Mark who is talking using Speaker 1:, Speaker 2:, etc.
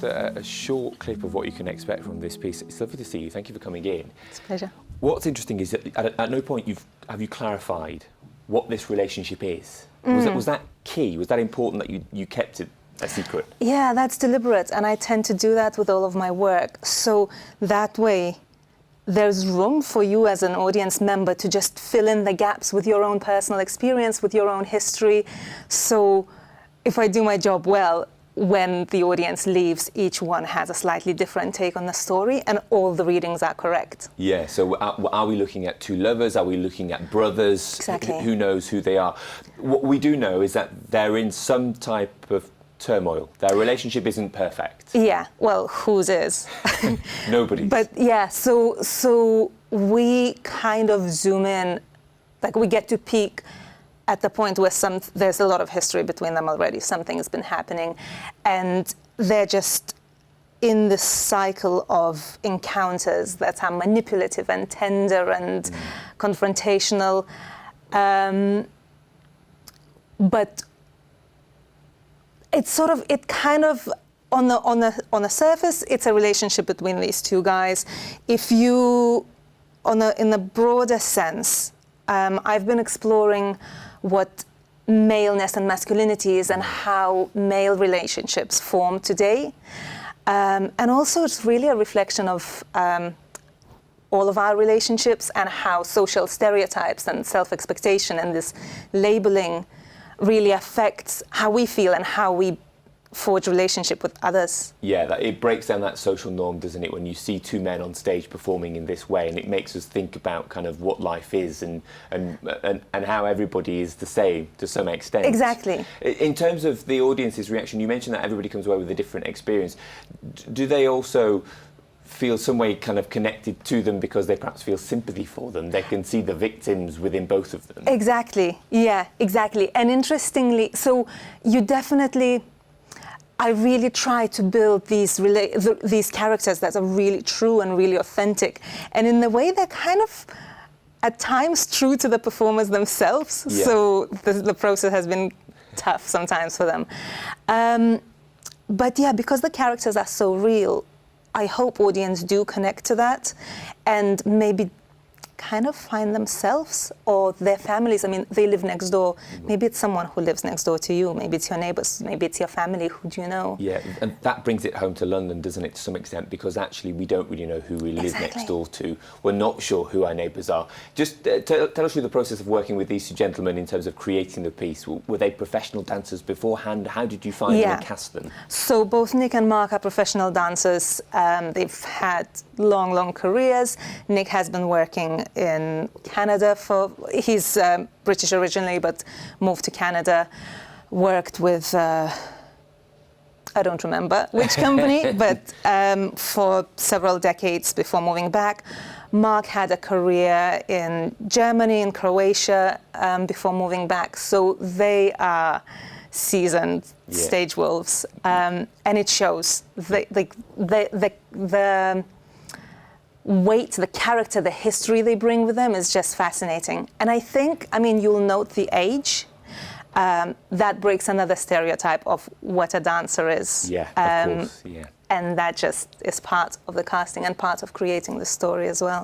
Speaker 1: just a short clip of what you can expect from this piece. It's lovely to see you. Thank you for coming in.
Speaker 2: It's a pleasure.
Speaker 1: What's interesting is that at no point have you clarified what this relationship is. Was that key? Was that important that you kept it a secret?
Speaker 2: Yeah, that's deliberate, and I tend to do that with all of my work. So that way, there's room for you as an audience member to just fill in the gaps with your own personal experience, with your own history. So if I do my job well, when the audience leaves, each one has a slightly different take on the story, and all the readings are correct.
Speaker 1: Yeah, so are we looking at two lovers? Are we looking at brothers?
Speaker 2: Exactly.
Speaker 1: Who knows who they are? What we do know is that they're in some type of turmoil. Their relationship isn't perfect.
Speaker 2: Yeah, well, whose is?
Speaker 1: Nobody's.
Speaker 2: But yeah, so we kind of zoom in, like we get to peek at the point where there's a lot of history between them already. Something has been happening, and they're just in this cycle of encounters that are manipulative and tender and confrontational. But it's kind of on the surface, it's a relationship between these two guys. If you, in the broader sense, I've been exploring what maleness and masculinity is and how male relationships form today. And also it's really a reflection of all of our relationships and how social stereotypes and self-expectation and this labeling really affects how we feel and how we forge relationship with others.
Speaker 1: Yeah, it breaks down that social norm, doesn't it, when you see two men on stage performing in this way, and it makes us think about kind of what life is and how everybody is the same to some extent.
Speaker 2: Exactly.
Speaker 1: In terms of the audience's reaction, you mentioned that everybody comes away with a different experience. Do they also feel some way kind of connected to them because they perhaps feel sympathy for them? They can see the victims within both of them.
Speaker 2: Exactly, yeah, exactly. And interestingly, so you definitely, I really try to build these characters that are really true and really authentic. And in the way they're kind of, at times, true to the performers themselves.
Speaker 1: Yeah.
Speaker 2: So the process has been tough sometimes for them. But yeah, because the characters are so real, I hope audience do connect to that and maybe kind of find themselves or their families. I mean, they live next door. Maybe it's someone who lives next door to you. Maybe it's your neighbors. Maybe it's your family. Who do you know?
Speaker 1: Yeah, and that brings it home to London, doesn't it, to some extent, because actually we don't really know who we live next door to. We're not sure who our neighbours are. Just tell us through the process of working with these two gentlemen in terms of creating the piece. Were they professional dancers beforehand? How did you find them and cast them?
Speaker 2: So both Nick and Mark are professional dancers. They've had long careers. Nick has been working in Canada he's British originally, but moved to Canada, worked with, I don't remember which company, but for several decades before moving back. Mark had a career in Germany and Croatia before moving back, so they are seasoned stage wolves, and it shows. The weight, the character, the history they bring with them is just fascinating. And I think, I mean, you'll note the age. That breaks another stereotype of what a dancer is.
Speaker 1: Yeah, of course, yeah.
Speaker 2: And that just is part of the casting and part of creating the story as well.